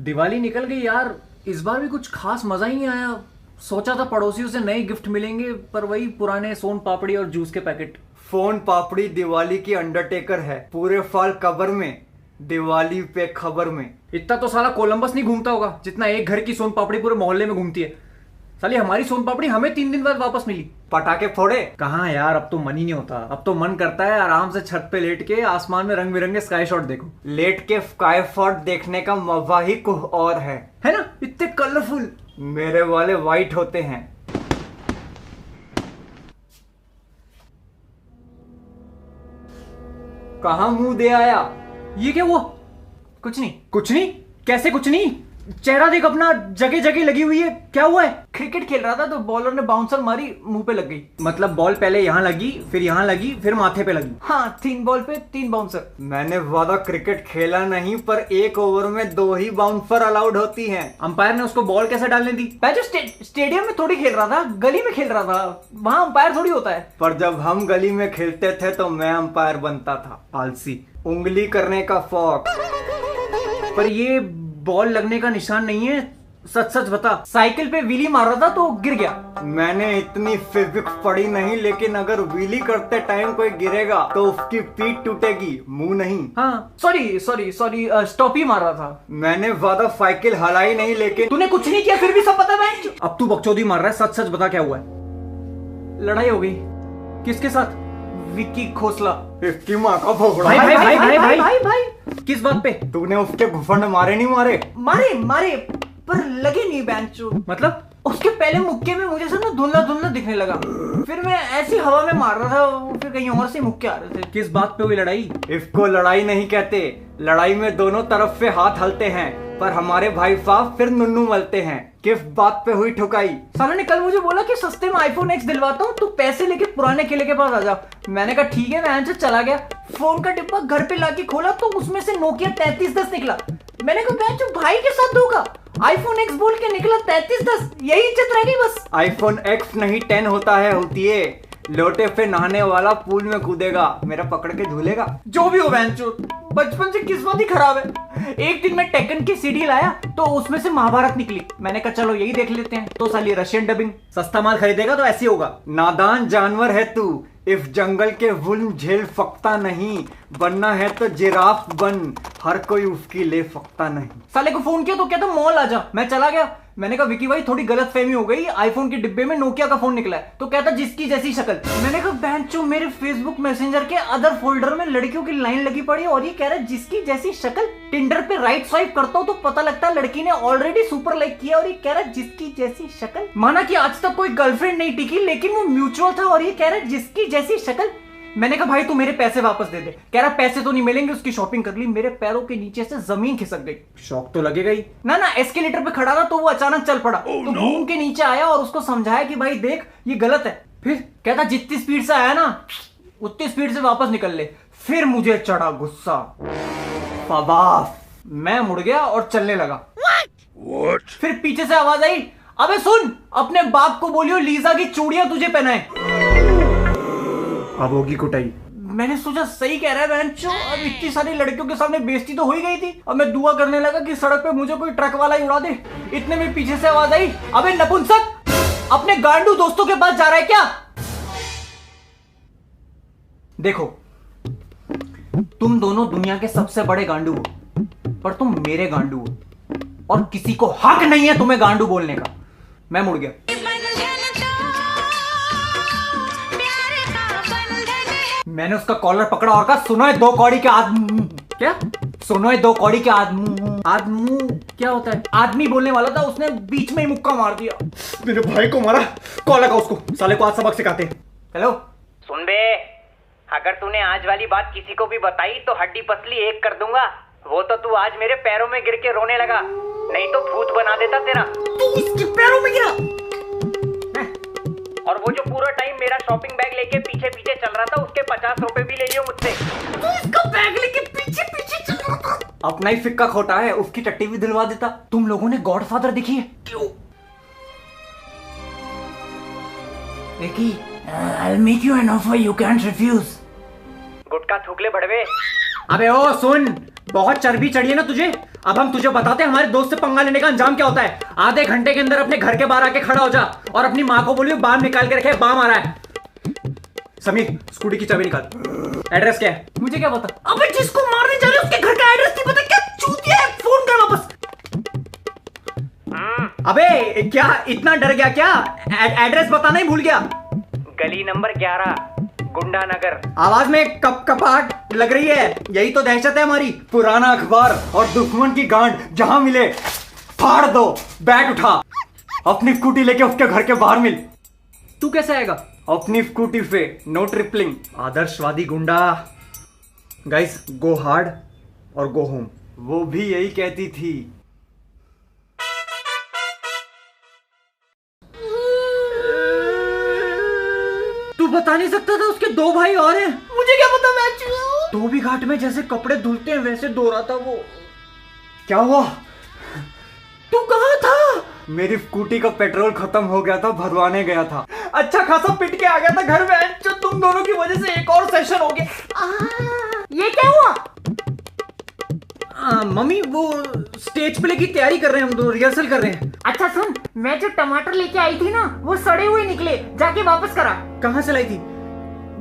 दिवाली निकल गई यार, इस बार भी कुछ खास मजा ही नहीं आया। सोचा था पड़ोसियों से नए गिफ्ट मिलेंगे, पर वही पुराने सोन पापड़ी और जूस के पैकेट। फोन पापड़ी दिवाली की अंडरटेकर है, पूरे फाल कबर में, दिवाली पे खबर में। इतना तो साला कोलंबस नहीं घूमता होगा जितना एक घर की सोन पापड़ी पूरे मोहल्ले में घूमती है। साली हमारी सोन पापड़ी हमें 3 दिन बाद वापस मिली। पटाखे फोड़े? कहाँ यार, अब तो मन ही नहीं होता। अब तो मन करता है आराम से छत पे लेट के आसमान में रंग बिरंगे स्काई शॉट देखो। लेट के स्काई शॉट देखने का मजा ही कुछ और है ना? इतने कलरफुल। मेरे वाले वाइट होते हैं। कहाँ मुंह दे आया? ये क्या हुआ? कुछ नहीं कुछ नहीं। कैसे कुछ नहीं? चेहरा देख अपना, जगह जगह लगी हुई है। क्या हुआ है? क्रिकेट खेल रहा था तो बॉलर ने बाउंसर मारी, मुंह पे लग गई। मतलब बॉल पहले यहाँ लगी, फिर यहाँ लगी, फिर माथे पे लगी। हाँ, 3 बॉल पे 3 बाउंसर। मैंने ज्यादा क्रिकेट खेला नहीं, पर एक ओवर में 2 ही बाउंसर अलाउड होती हैं। अंपायर ने उसको बॉल कैसे डालने दी? मैं जो स्टेडियम में थोड़ी खेल रहा था, गली में खेल रहा था, वहाँ अंपायर थोड़ी होता है। पर जब हम गली में खेलते थे तो मैं अंपायर बनता था। आलसी, उंगली करने का शौक। पर ये बॉल लगने का निशान नहीं है, सच सच बता। साइकिल पे व्हीली मार रहा था तो गिर गया। मैंने इतनी फिजिक्स पढ़ी नहीं, लेकिन अगर व्हीली करते टाइम कोई गिरेगा तो उसकी पीठ टूटेगी, मुंह नहीं। हाँ, सॉरी स्टॉप ही मार रहा था। मैंने ज्यादा साइकिल हलाई नहीं, लेकिन तूने कुछ नहीं किया फिर भी सब पता है। अब तू बकचोदी मार रहा है, सच सच बता क्या हुआ है? लड़ाई हो गई। किसके साथ? विक्की खोसला। इसकी माँ का भोगड़ा। भाई भाई भाई भाई भाई भाई भाई किस बात पे? तूने उसके घुसंड मारे नहीं? मारे पर लगे नहीं बेंचो। मतलब उसके पहले मुक्के में मुझे सब ना धुंधला धुंधला दिखने लगा, फिर मैं ऐसी हवा में मार रहा था, फिर कहीं और से मुक्के आ रहे थे। किस बात पे हुई लड़ाई? इसको लड़ाई नहीं कहते। लड़ाई में दोनों तरफ से हाथ हलते हैं, पर हमारे भाई साहब फिर नुन्नू मलते हैं। किस बात पे हुई ठुकाई? साला ने कल मुझे बोला कि सस्ते में iPhone X दिलवाता हूँ, तू पैसे लेके पुराने केले के पास आ जा। मैंने कहा ठीक है, मैं चला गया। फोन का डिब्बा घर पे लाके खोला तो उसमें से नोकिया 3310 निकला। मैंने कहा भाई के साथ दूंगा, iPhone X बोल के निकला 3310। यही इज्जत रह गई बस। iPhone X नहीं 10 होता है, होती है। लोटे पे नहाने वाला पूल में कूदेगा, मेरा पकड़ के झूलेगा। जो भी हो बेंचो, बचपन से किस्मत ही खराब है। एक दिन मैं टेकन की सीडी लाया तो उसमें से महाभारत निकली। मैंने कहा चलो यही देख लेते हैं, तो साली रशियन डबिंग। सस्ता माल खरीदेगा तो ऐसे होगा। नादान जानवर है तू, इस जंगल के जुल्म झेल सकता नहीं। बनना है तो जिराफ बन, हर कोई उसकी ले सकता नहीं। साले को फोन किया तो कहता मॉल आ जा, मैं चला गया। मैंने कहा विकी भाई थोड़ी गलत फहमी हो गई, आईफोन के डिब्बे में नोकिया का फोन निकला है। तो कहता जिसकी जैसी शक्ल। मैंने कहा बेंचो, मेरे फेसबुक मैसेंजर के अदर फोल्डर में लड़कियों की लाइन लगी पड़ी और ये कह रहा है जिसकी जैसी शक्ल। टिंडर पे राइट स्वाइप करता हूँ तो पता लगता है लड़की ने ऑलरेडी सुपर लाइक किया और ये कह रहा है जिसकी जैसी शक्ल। माना कि आज तक कोई गर्लफ्रेंड नहीं टिकी, लेकिन वो म्यूचुअल था और ये कह रहा है जिसकी जैसी शक्ल। मैंने कहा भाई तू मेरे पैसे वापस दे दे। कह रहा पैसे तो नहीं मिलेंगे, उसकी शॉपिंग कर ली। मेरे पैरों के नीचे से जमीन खिसक गई। शौक तो लगेगा ही ना। एस्केलेटर पे खड़ा था तो वो अचानक चल पड़ा। तो घूम के नीचे आया और उसको समझाया कि भाई देख ये गलत है। फिर कहता जितनी स्पीड से आया ना उतनी स्पीड से वापस निकल ले। फिर मुझे चढ़ा गुस्सा। फवाफ, मैं मुड़ गया और चलने लगा। What? फिर पीछे से आवाज आई, अबे सुन, अपने बाप को बोलियो लीजा की चूड़ियां तुझे पहनाए। अब होगी कुटाई। मैंने सोचा सही कह रहा है बेंचो, अब इतनी सारी लड़कियों के सामने बेइज्जती तो हो ही गई थी। अब मैं दुआ करने लगा कि सड़क पे मुझे कोई ट्रक वाला ही उड़ा दे। इतने में पीछे से आवाज आई, अबे नपुंसक, अपने गांडू दोस्तों के पास जा रहा है क्या? देखो, तुम दोनों दुनिया के सबसे बड़े गांडू हो, पर तुम मेरे गांडू हो और किसी को हक नहीं है तुम्हें गांडू बोलने का। मैं मुड़ गया। मैंने उसका कॉलर पकड़ा और कहा सुनो है 2 कौड़ी के आदमी। क्या? सुनो है 2 कौड़ी के आदमी। आदमी क्या होता है? आदमी बोलने वाला था, उसने बीच में ही मुक्का मार दिया। मेरे भाई को मारा। कॉल लगा उसको, साले को आज सबक सिखाते। हेलो सुन बे, अगर तूने आज वाली बात किसी को भी बताई तो हड्डी पसली एक कर दूंगा। वो तो तू आज मेरे पैरों में गिर के रोने लगा, नहीं तो भूत बना देता तेरा। तू इसके पैरों में गिरा? और वो जो पूरा टाइम मेरा शॉपिंग बैग लेके पीछे पीछे चल रहा था, उसके 50 रुपए भी ले लियो मुझसे। तू इसका बैग लेके पीछे पीछे चल रहा था? अपना ही फिक्का खोटा है, उसकी टट्टी भी दिलवा देता। तुम लोगों ने गॉडफादर देखी है? क्यों? Vicky, I'll make you an offer you can't refuse. गुटका थूक ले बड़वे। अबे ओ सुन, बहुत चर्बी चढ़ी है ना तुझे। अब हम तुझे बताते हैं हमारे दोस्त से पंगा लेने का अंजाम क्या होता है। आधे घंटे के अंदर अपने घर के बाहर आके खड़ा हो जा और अपनी माँ को बोलियो बाम निकाल के रखे, बाम आ रहा है। समीर स्कूटी की चाबी निकाल। एड्रेस क्या है? मुझे क्या पता। अबे जिसको मारने जा रहे उसके घर का एड्रेस नहीं पता, क्या चूतिया है, फोन कर वापस। अबे क्या इतना डर गया क्या? एड्रेस बताना ही भूल गया। गली नंबर 11, गुंडा नगर। आवाज में कपकपाहट लग रही है, यही तो दहशत है हमारी। पुराना अखबार और दुश्मन की गांड जहां मिले फाड़ दो, बैट उठा, अपनी स्कूटी लेके उसके घर के बाहर मिल। तू कैसे आएगा? अपनी स्कूटी पे, नो ट्रिपलिंग। आदर्शवादी गुंडा। गाइस गो हार्ड और गो होम। वो भी यही कहती थी। तू बता नहीं सकता था उसके 2 भाई और हैं? मुझे क्या पता, मैं धोबी घाट में जैसे कपड़े धुलते हैं वैसे धो रहा था वो। क्या हुआ? तू कहाँ था? मेरी स्कूटी का पेट्रोल खत्म हो गया था, भरवाने गया था। अच्छा खासा पिट के आ गया था घर में, जो तुम दोनों की वजह से एक और सेशन हो गया। ये क्या हुआ? मम्मी वो स्टेज प्ले की तैयारी कर रहे हैं, हम दोनों रिहर्सल कर रहे हैं। अच्छा सुन, मैं जो टमाटर लेके आई थी ना वो सड़े हुए निकले, जाके वापस करा। कहाँ से लाई थी?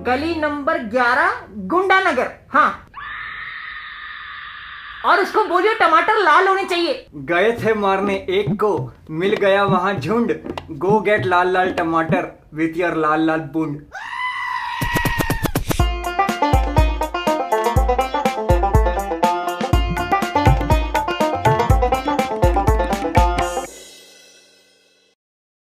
गली नंबर 11, गुंडा नगर। हाँ, और उसको बोलियो टमाटर लाल होने चाहिए। गए थे मारने एक को, मिल गया वहां झुंड। गो गेट लाल लाल टमाटर विथ योर लाल लाल बुंड।